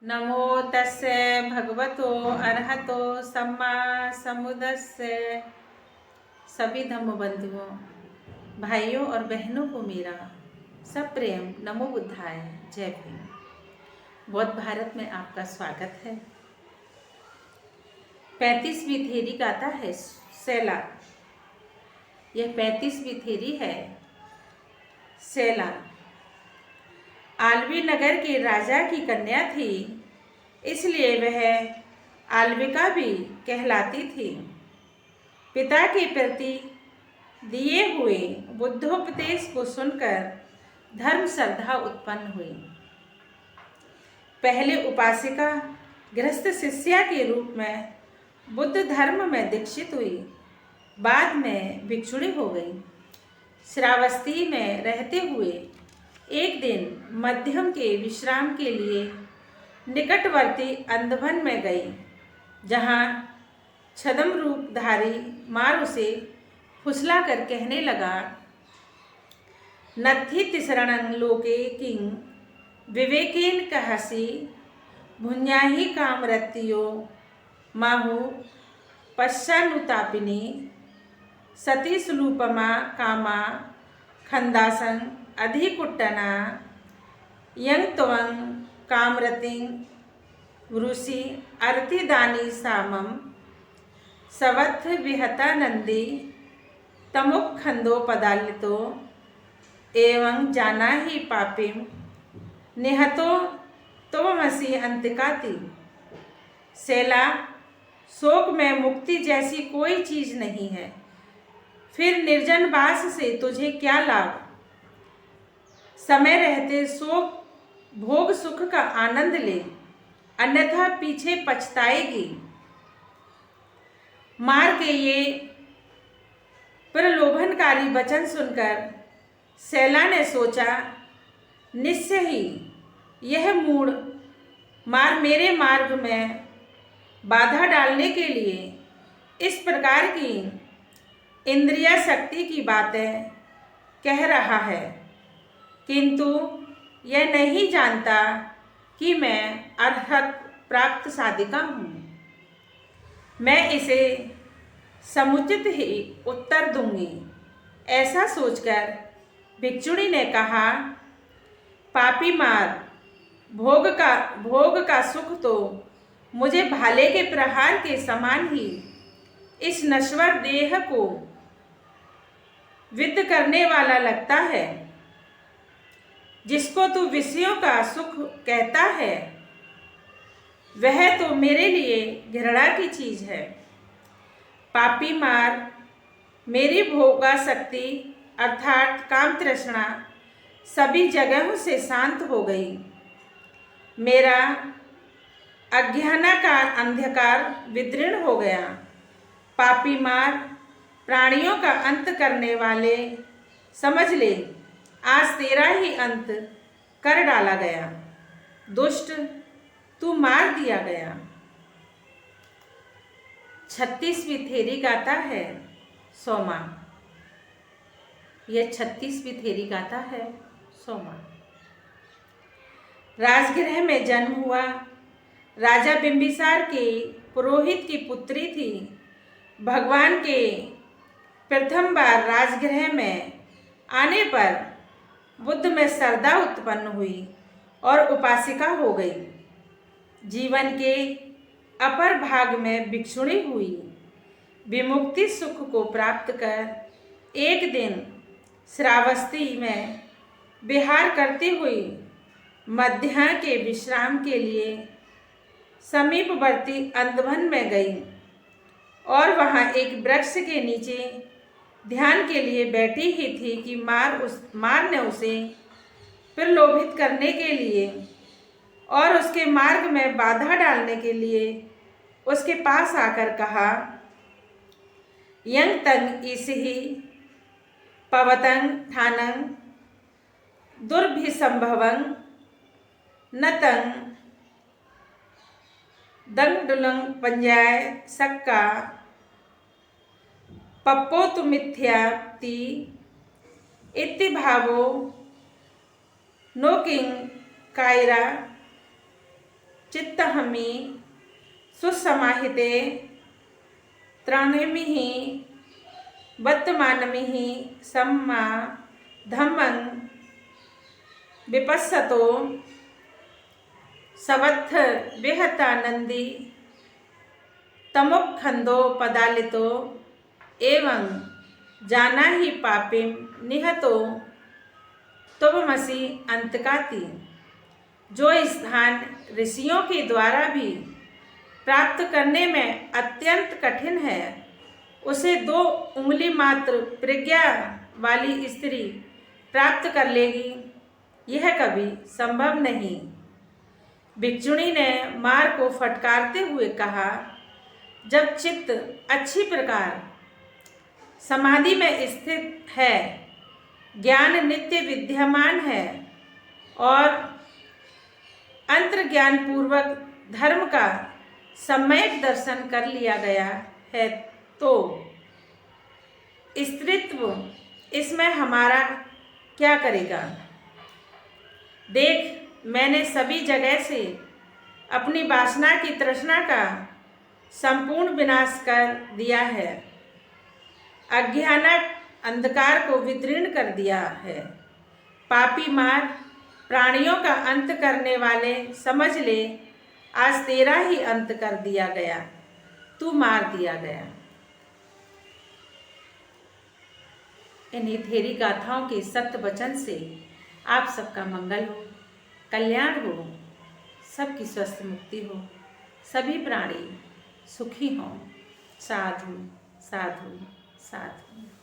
नमो तस्से भगवतो अरहतो सम्मा समुदस्से। सभी धम्म बंधुओं, भाइयों और बहनों को मेरा सब प्रेम नमो बुद्धाय, जय भीम। बौद्ध भारत में आपका स्वागत है। 35वीं थेरी गाथा है सेला। यह 35वीं थेरी है सेला। आलवी नगर के राजा की कन्या थी, इसलिए वह आलविका भी कहलाती थी। पिता के प्रति दिए हुए बुद्धोपदेश को सुनकर धर्म श्रद्धा उत्पन्न हुई। पहले उपासिका गृहस्थ शिष्या के रूप में बुद्ध धर्म में दीक्षित हुई, बाद में भिक्षुणी हो गई। श्रावस्ती में रहते हुए एक दिन मध्यम के विश्राम के लिए निकटवर्ती अंधवन में गई, जहाँ छद्म रूपधारी मार उसे फुसला कर कहने लगा, नत्थि तिसरणं लोके किं विवेकेन कहसि भुञ्जाहि कामरत्तियो माहु पश्चानुतापिनी सती सुलूपमा कामा खंदासं अधिकुट्टना यं त्वं कामरतिं वृषि अर्तिदानी सामं सवत्थ विहता नंदी तमुख खंदोपदालितो एवं जाना ही पापिम निहतो त्वमसि अंतिकाति। सेला, शोक में मुक्ति जैसी कोई चीज नहीं है, फिर निर्जनवास से तुझे क्या लाभ। समय रहते शोक भोग सुख का आनंद ले, अन्यथा पीछे पछताएगी। मार के ये प्रलोभनकारी वचन सुनकर सेला ने सोचा, निश्चय ही यह मूढ़ मार मेरे मार्ग में बाधा डालने के लिए इस प्रकार की इंद्रिय शक्ति की बातें कह रहा है, किंतु यह नहीं जानता कि मैं अरहत प्राप्त साधिका हूँ। मैं इसे समुचित ही उत्तर दूंगी। ऐसा सोचकर भिक्षुणी ने कहा, पापी मार, भोग का सुख तो मुझे भाले के प्रहार के समान ही इस नश्वर देह को विद्ध करने वाला लगता है। जिसको तू विषयों का सुख कहता है, वह तो मेरे लिए घृणा की चीज है। पापी मार, मेरी भोगासक्ति अर्थात काम तृष्णा सभी जगहों से शांत हो गई। मेरा अज्ञान का अंधकार विदीर्ण हो गया। पापी मार, प्राणियों का अंत करने वाले, समझ ले, आज तेरा ही अंत कर डाला गया। दुष्ट, तू मार दिया गया। 36वीं थेरी गाथा है सोमा। यह 36वीं थेरी गाथा है सोमा। राजगृह में जन्म हुआ। राजा बिंबिसार के पुरोहित की पुत्री थी। भगवान के प्रथम बार राजगृह में आने पर बुद्ध में श्रद्धा उत्पन्न हुई और उपासिका हो गई। जीवन के अपर भाग में भिक्षुणी हुई। विमुक्ति सुख को प्राप्त कर एक दिन श्रावस्ती में विहार करती हुई मध्याह्न के विश्राम के लिए समीपवर्ती अंधवन में गई और वहां एक वृक्ष के नीचे ध्यान के लिए बैठी ही थी कि मार ने उसे प्रलोभित करने के लिए और उसके मार्ग में बाधा डालने के लिए उसके पास आकर कहा, यं तंग ईसिहि पवतं ठानं दुर्भिसंभवं न तं दंडुलं पंजाय सक्का पप्पोतु मिथ्याति इति भावो नो किं कायरा चित्तहमि सुसमाहिते त्राणिमिः वर्तमानमिः सम्मा धम्मं विपස්සतो सवत्थ विहतानंदी तमुखंदो पदालितो एवं जाना ही पापिम निहतो तुममसि अंतकाति। जो स्थान ऋषियों के द्वारा भी प्राप्त करने में अत्यंत कठिन है, उसे 2 उंगली मात्र प्रज्ञा वाली स्त्री प्राप्त कर लेगी, यह कभी संभव नहीं। भिक्षुणी ने मार को फटकारते हुए कहा, जब चित्त अच्छी प्रकार समाधि में स्थित है, ज्ञान नित्य विद्यमान है और अंतर्ज्ञान पूर्वक धर्म का सम्यक दर्शन कर लिया गया है, तो स्त्रीत्व इसमें हमारा क्या करेगा। देख, मैंने सभी जगह से अपनी वासना की तृष्णा का संपूर्ण विनाश कर दिया है, अज्ञानक अंधकार को विदीर्ण कर दिया है। पापी मार, प्राणियों का अंत करने वाले, समझ ले, आज तेरा ही अंत कर दिया गया, तू मार दिया गया। इन्हीं थेरी गाथाओं के सत्य वचन से आप सबका मंगल हो, कल्याण हो, सबकी स्वस्थ मुक्ति हो, सभी प्राणी सुखी हों। साधु साधु साधु।